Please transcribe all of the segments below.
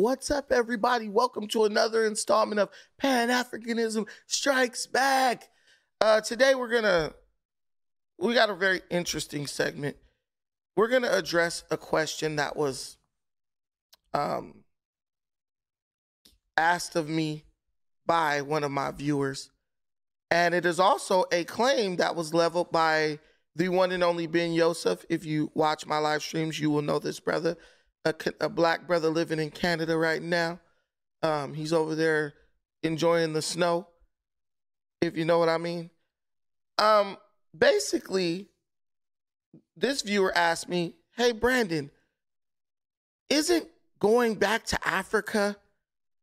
What's up, everybody? Welcome to another installment of Pan-Africanism Strikes Back. Today we got a very interesting segment. We're gonna address a question that was asked of me by one of my viewers, and it is also a claim that was leveled by the one and only Ben Yosef. If you watch my live streams, you will know this brother. A black brother living in Canada right now. He's over there enjoying the snow, if you know what I mean. Basically, this viewer asked me, hey, Brandon, isn't going back to Africa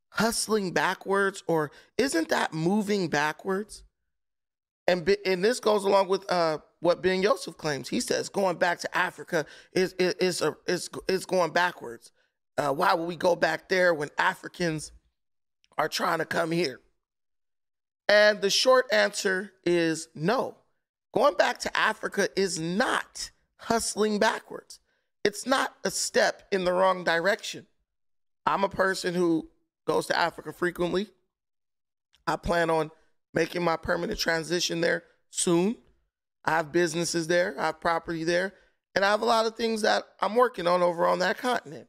hustling backwards, or isn't that moving backwards? And this goes along with what Ben Yosef claims. He says going back to Africa is going backwards. Why would we go back there when Africans are trying to come here? And the short answer is no. Going back to Africa is not hustling backwards. It's not a step in the wrong direction. I'm a person who goes to Africa frequently. I plan on making my permanent transition there soon. I have businesses there, I have property there, and I have a lot of things that I'm working on over on that continent.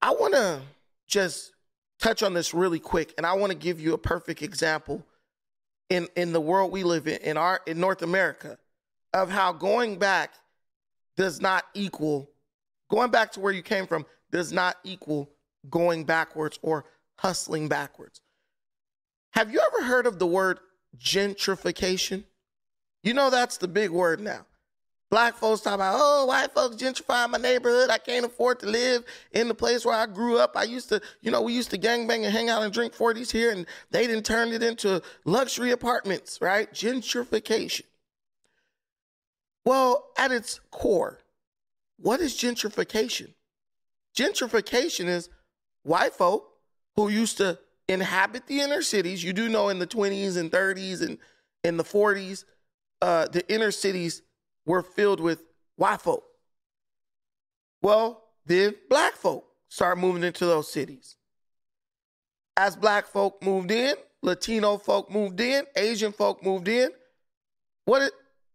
I want to just touch on this really quick, and I want to give you a perfect example in the world we live in North America, of how going back to where you came from does not equal going backwards or hustling backwards. Have you ever heard of the word gentrification? You know that's the big word now. Black folks talk about, oh, white folks gentrifying my neighborhood. I can't afford to live in the place where I grew up. We used to gangbang and hang out and drink 40s here, and they didn't turn it into luxury apartments, right? Gentrification. Well, at its core, what is gentrification? Gentrification is white folk who used to inhabit the inner cities. You do know in the 20s and 30s and in the 40s, the inner cities were filled with white folk. Well, then black folk started moving into those cities. As black folk moved in, Latino folk moved in, Asian folk moved in.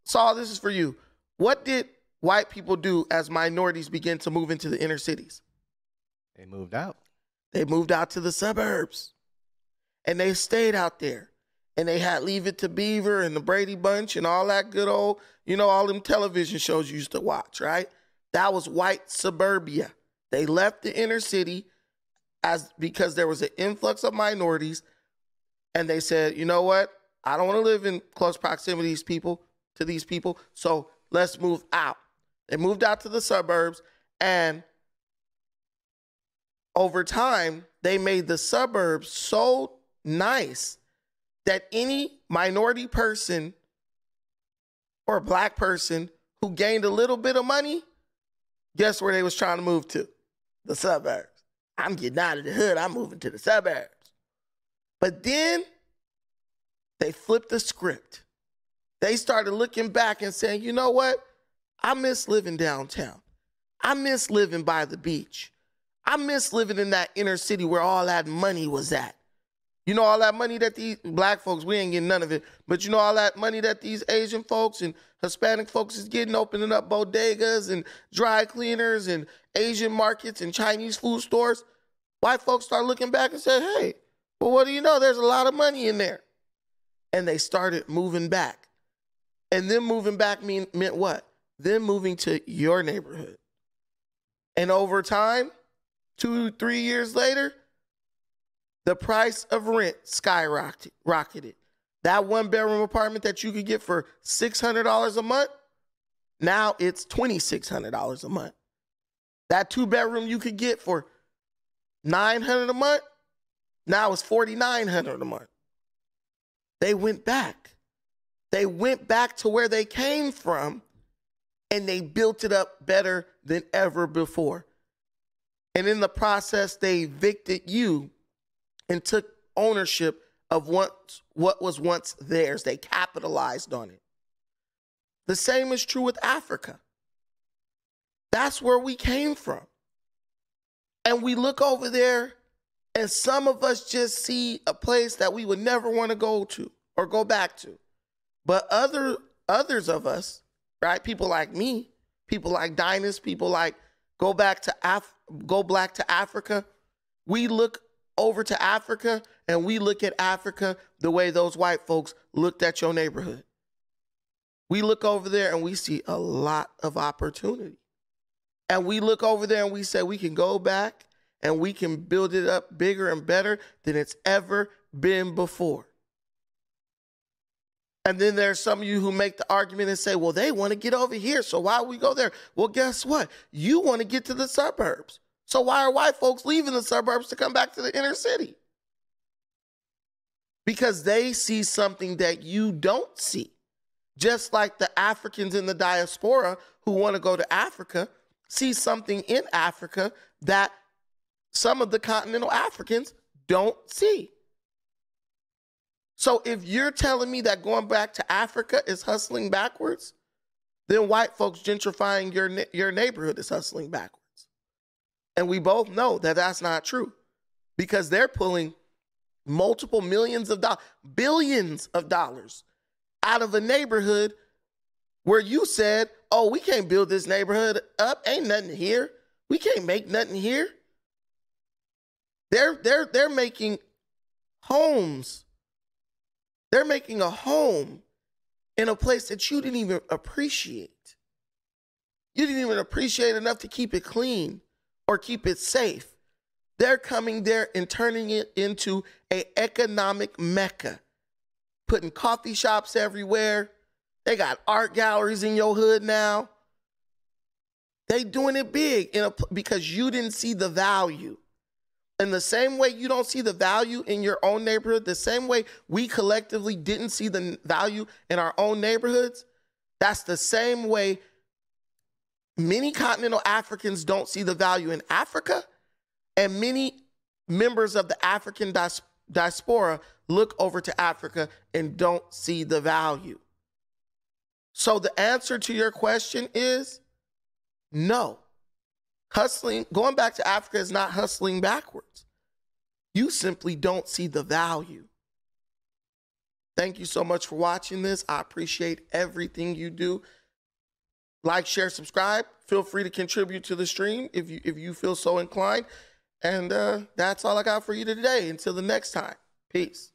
Saul, this is for you. What did white people do as minorities began to move into the inner cities? They moved out. They moved out to the suburbs. And they stayed out there. And they had Leave It to Beaver and the Brady Bunch and all that good old, all them television shows you used to watch, right? That was white suburbia. They left the inner city because there was an influx of minorities. And they said, you know what? I don't want to live in close proximity to these people. So let's move out. They moved out to the suburbs, and over time, they made the suburbs so nice that any minority person or black person who gained a little bit of money, guess where they was trying to move to? The suburbs. I'm getting out of the hood. I'm moving to the suburbs. But then they flipped the script. They started looking back and saying, you know what? I miss living downtown. I miss living by the beach. I miss living in that inner city where all that money was at. All that money that these black folks, we ain't getting none of it, but all that money that these Asian folks and Hispanic folks is getting, opening up bodegas and dry cleaners and Asian markets and Chinese food stores. White folks start looking back and say, hey, well, what do you know? There's a lot of money in there. And they started moving back. And them moving back meant what? Them moving to your neighborhood. And over time, 2-3 years later, the price of rent skyrocketed. That one-bedroom apartment that you could get for $600 a month, now it's $2,600 a month. That two-bedroom you could get for $900 a month, now it's $4,900 a month. They went back. They went back to where they came from, and they built it up better than ever before. And in the process, they evicted you and took ownership of what was once theirs. They capitalized on it. The same is true with Africa. That's where we came from. And we look over there, and some of us just see a place that we would never want to go to or go back to. But others of us, right? People like me, people like Dynas, people like Go Black to Africa. We look over to Africa, and we look at Africa the way those white folks looked at your neighborhood. We look over there and we see a lot of opportunity. And we look over there and we say we can go back and we can build it up bigger and better than it's ever been before. And then there's some of you who make the argument and say, well, they want to get over here, so why we go there? Well, guess what? You want to get to the suburbs. So why are white folks leaving the suburbs to come back to the inner city? Because they see something that you don't see. Just like the Africans in the diaspora who want to go to Africa see something in Africa that some of the continental Africans don't see. So if you're telling me that going back to Africa is hustling backwards, then white folks gentrifying your neighborhood is hustling backwards. And we both know that that's not true because they're pulling multiple millions of dollars, billions of dollars out of a neighborhood where you said, oh, we can't build this neighborhood up. Ain't nothing here. We can't make nothing here. They're making homes. They're making a home in a place that you didn't even appreciate. You didn't even appreciate enough to keep it clean or keep it safe. They're coming there and turning it into an economic mecca, putting coffee shops everywhere. They got art galleries in your hood now. They doing it big because you didn't see the value. In the same way you don't see the value in your own neighborhood, the same way we collectively didn't see the value in our own neighborhoods, that's the same way many continental Africans don't see the value in Africa, and many members of the African diaspora look over to Africa and don't see the value. So the answer to your question is no. Going back to Africa is not hustling backwards. You simply don't see the value. Thank you so much for watching this. I appreciate everything you do. Like, share, subscribe. Feel free to contribute to the stream if you feel so inclined. And that's all I got for you today. Until the next time. Peace.